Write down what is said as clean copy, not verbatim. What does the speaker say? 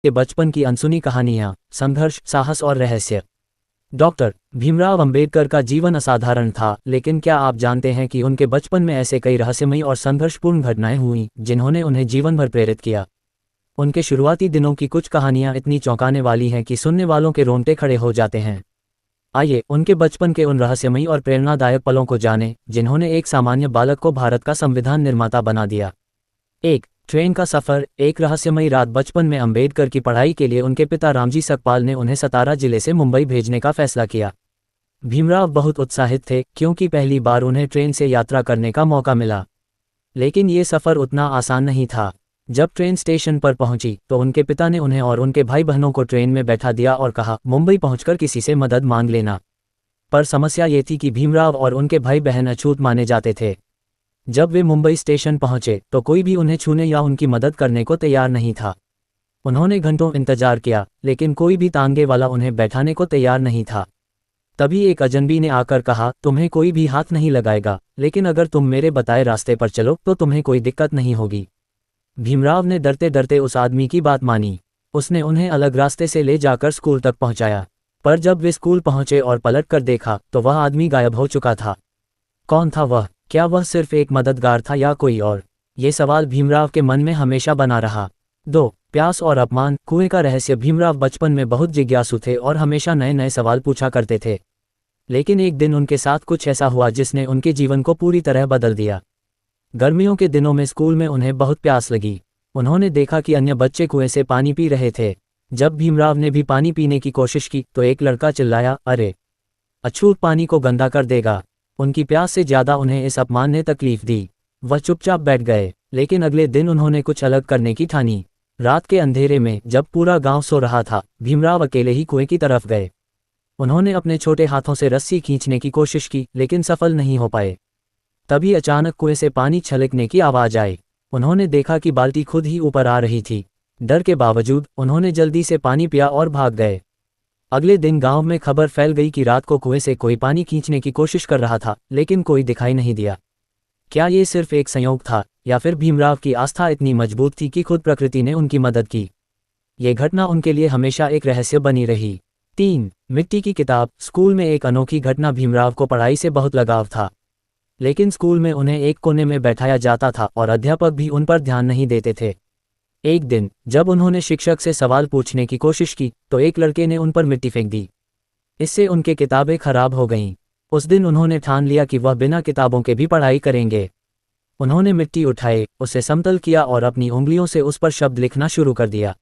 के बचपन की अनसुनी कहानियां, संघर्ष, साहस और रहस्य। डॉक्टर भीमराव अंबेडकर का जीवन असाधारण था, लेकिन क्या आप जानते हैं कि उनके बचपन में ऐसे कई रहस्यमयी और संघर्षपूर्ण घटनाएं हुईं जिन्होंने उन्हें जीवन भर प्रेरित किया। उनके शुरुआती दिनों की कुछ कहानियां इतनी चौंकाने वाली हैं कि सुनने वालों के रोंगटे खड़े हो जाते हैं। आइए उनके बचपन के उन रहस्यमयी और प्रेरणादायक पलों को जानें जिन्होंने एक सामान्य बालक को भारत का संविधान निर्माता बना दिया। 1. ट्रेन का सफ़र। एक रहस्यमयी रात। बचपन में अंबेडकर की पढ़ाई के लिए उनके पिता रामजी सकपाल ने उन्हें सतारा जिले से मुंबई भेजने का फैसला किया। भीमराव बहुत उत्साहित थे क्योंकि पहली बार उन्हें ट्रेन से यात्रा करने का मौका मिला। लेकिन ये सफ़र उतना आसान नहीं था। जब ट्रेन स्टेशन पर पहुंची तो उनके पिता ने उन्हें और उनके भाई बहनों को ट्रेन में बैठा दिया और कहा, मुंबई पहुंचकर किसी से मदद मांग लेना। पर समस्या ये थी कि भीमराव और उनके भाई बहन अछूत माने जाते थे। जब वे मुंबई स्टेशन पहुंचे तो कोई भी उन्हें छूने या उनकी मदद करने को तैयार नहीं था। उन्होंने घंटों इंतजार किया, लेकिन कोई भी तांगे वाला उन्हें बैठाने को तैयार नहीं था। तभी एक अजनबी ने आकर कहा, तुम्हें कोई भी हाथ नहीं लगाएगा, लेकिन अगर तुम मेरे बताए रास्ते पर चलो तो तुम्हें कोई दिक्कत नहीं होगी। भीमराव ने डरते डरते उस आदमी की बात मानी। उसने उन्हें अलग रास्ते से ले जाकर स्कूल तक पहुंचाया। पर जब वे स्कूल पहुंचे और पलट कर देखा तो वह आदमी गायब हो चुका था। कौन था वह? क्या वह सिर्फ एक मददगार था या कोई और? ये सवाल भीमराव के मन में हमेशा बना रहा। 2. प्यास और अपमान। कुएं का रहस्य। भीमराव बचपन में बहुत जिज्ञासु थे और हमेशा नए नए सवाल पूछा करते थे। लेकिन एक दिन उनके साथ कुछ ऐसा हुआ जिसने उनके जीवन को पूरी तरह बदल दिया। गर्मियों के दिनों में स्कूल में उन्हें बहुत प्यास लगी। उन्होंने देखा कि अन्य बच्चे कुएं से पानी पी रहे थे। जब भीमराव ने भी पानी पीने की कोशिश की तो एक लड़का चिल्लाया, अरे, अछूत पानी को गंदा कर देगा। उनकी प्यास से ज्यादा उन्हें इस अपमान ने तकलीफ दी। वह चुपचाप बैठ गए। लेकिन अगले दिन उन्होंने कुछ अलग करने की ठानी। रात के अंधेरे में जब पूरा गांव सो रहा था, भीमराव अकेले ही कुएं की तरफ गए। उन्होंने अपने छोटे हाथों से रस्सी खींचने की कोशिश की, लेकिन सफल नहीं हो पाए। तभी अचानक कुएं से पानी छलकने की आवाज आई। उन्होंने देखा कि बाल्टी खुद ही ऊपर आ रही थी। डर के बावजूद उन्होंने जल्दी से पानी पिया और भाग गए। अगले दिन गांव में खबर फैल गई कि रात को कुएं से कोई पानी खींचने की कोशिश कर रहा था, लेकिन कोई दिखाई नहीं दिया। क्या ये सिर्फ एक संयोग था, या फिर भीमराव की आस्था इतनी मजबूत थी कि खुद प्रकृति ने उनकी मदद की? ये घटना उनके लिए हमेशा एक रहस्य बनी रही। 3. मिट्टी की किताब। स्कूल में एक अनोखी घटना। भीमराव को पढ़ाई से बहुत लगाव था, लेकिन स्कूल में उन्हें एक कोने में बैठाया जाता था और अध्यापक भी उन पर ध्यान नहीं देते थे। एक दिन जब उन्होंने शिक्षक से सवाल पूछने की कोशिश की तो एक लड़के ने उन पर मिट्टी फेंक दी। इससे उनकी किताबें खराब हो गईं। उस दिन उन्होंने ठान लिया कि वह बिना किताबों के भी पढ़ाई करेंगे। उन्होंने मिट्टी उठाई, उसे समतल किया और अपनी उंगलियों से उस पर शब्द लिखना शुरू कर दिया।